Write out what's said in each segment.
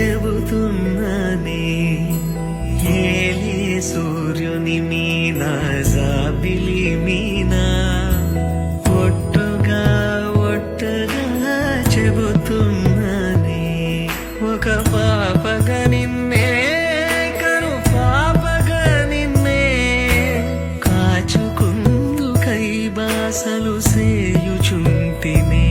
చెబుతున్నానే ఏలే సూర్యుని మీన జాబిలి మీన ఒట్టుగా చెబుతున్నానే ఒక పాపగా నిన్నే కను పాపగా నిన్నే కాచుకుందు కై బాసలు సేయుచుంటినే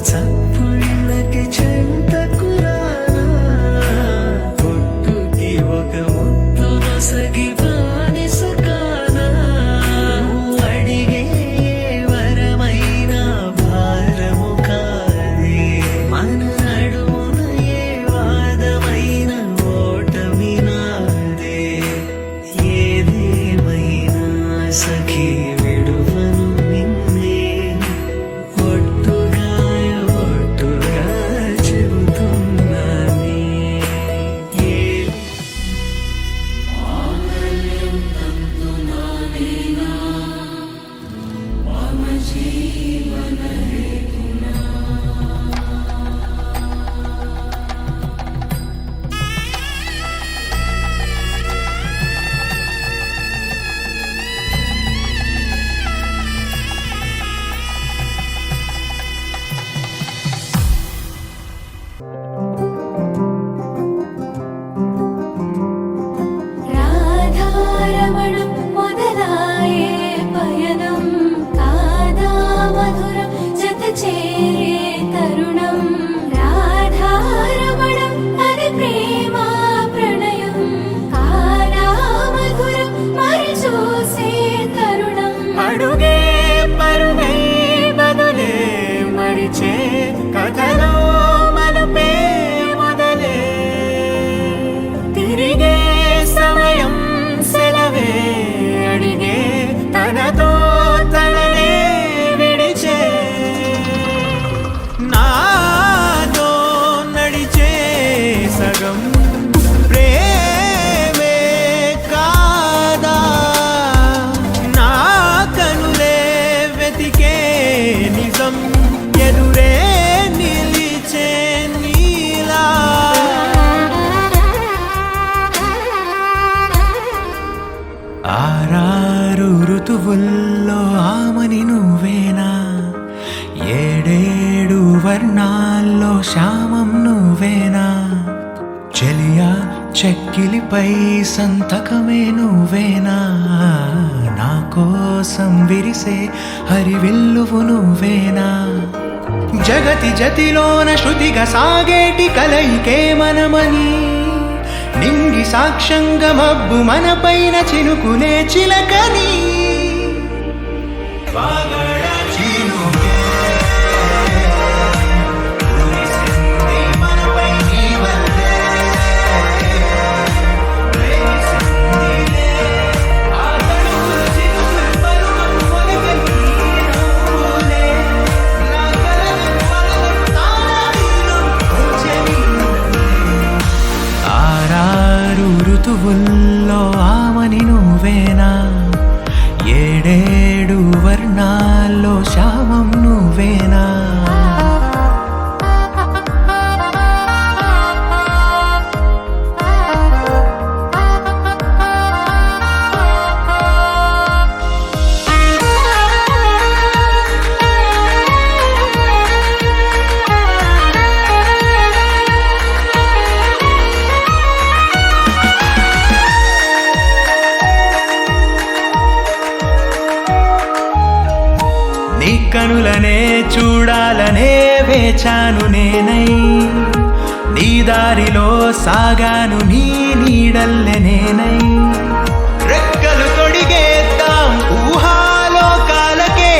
చప్పుళ్ళకి చెంతకురానా పొట్టుకి ఒక ముద్దు నొసగి బానిస కానా అడిగే వరమైన భారము కాదే మన నడుమున ఏ వాదమైన ఓటమి నాదే ఏదేమైనా సఖీ విడువను నిన్నే ఒట్టుగా చెబుతున్నానే రాధారమణం మొదలాయే పయనం కాదా మధురం జత చేరే తరుణం రాధారమణం అది ప్రేమ ప్రణయం కాదా మధురం మరి చూసే తరుణం అడుగే పరుగే బదులే మరిచే కథలో మలుపే మొదలే తిరిగే సమయం సెలవే అడిగే తనతో తననే విడిచే నాతో నడిచే సగం ప్రేమే కాదా నా కనులే వెతికే నిజం ఎదురే నిలిచే నీలా ఆరారు ఋతువుల్లో ఆమని నువ్వేనా ఏడేడు వర్ణాల్లో శ్యామం నువ్వేనా చెలియా చెక్కిలిపై సంతకమే నువ్వేనా నా కోసం విరిసే హరివిల్లువు నువ్వేనా జగతి జతిలోన శృతిగా సాగేటి కలయికే మనమని నింగి సాక్ష్యంగా మబ్బు మన పైన చినుకునే చిలకని ఆరారు ఋతువుల్లో ఆమని నువ్వేనా ఏడేడు వర్ణాల్లో శ్యామం నువ్వేనా నీ కనులనే చూడాలనే వేచాను నేనై నీ దారిలో సాగాను నీ నీడల్లె నేనై రెక్కలు తొడిగేద్దాం ఊహాలోకాలకే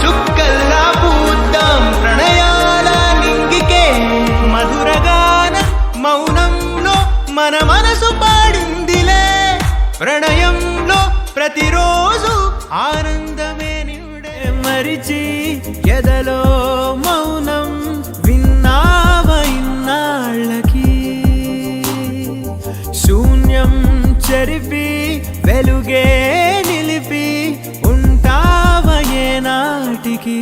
చుక్కల్లా పూద్దాం ప్రణయాల నింగికే మధురగాన మౌనంలో మన మనసు పాడిందిలే ప్రణయంలో ప్రతిరోజు ఆనందమే నిండే మరిచి ఎదలో మౌనం విన్నావ ఇన్నాళ్ళకి శూన్యం చెరిపి వెలుగే నిలిపి ఉంటావ ఏ నాటికి